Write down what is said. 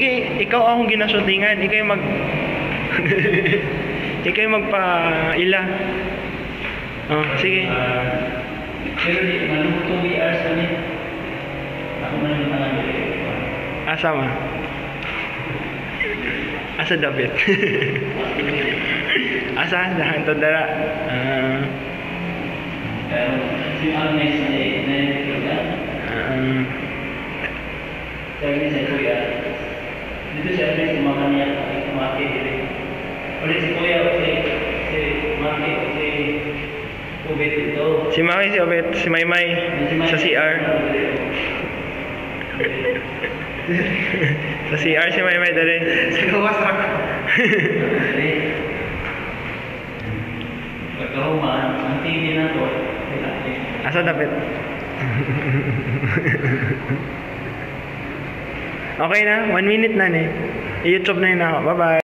Sige, ikaw akong ginashootingan. Ikaw yung ikaw yung magpa-ila. Oh, sige. Pero di, maluto 2 hours kami. Ako man yung tangan. Asa ma? Asa David? Asa? Dahan to dara. Pero, si Agnes na nagkikigan. Sabi sa kuya, dito si Agnes kumakan niya, kumaki dito. Ulit si kuya, si Maki, si Ubet ito. Si Maki, si Obet, si Maymay, sa CR. Sa CR si Maymay dali. Sa gawas ako. Pagkahuman, ang TV na to, Asa David? Okay na, 1 minute na ni. I-YouTube na yun ako. Bye-bye.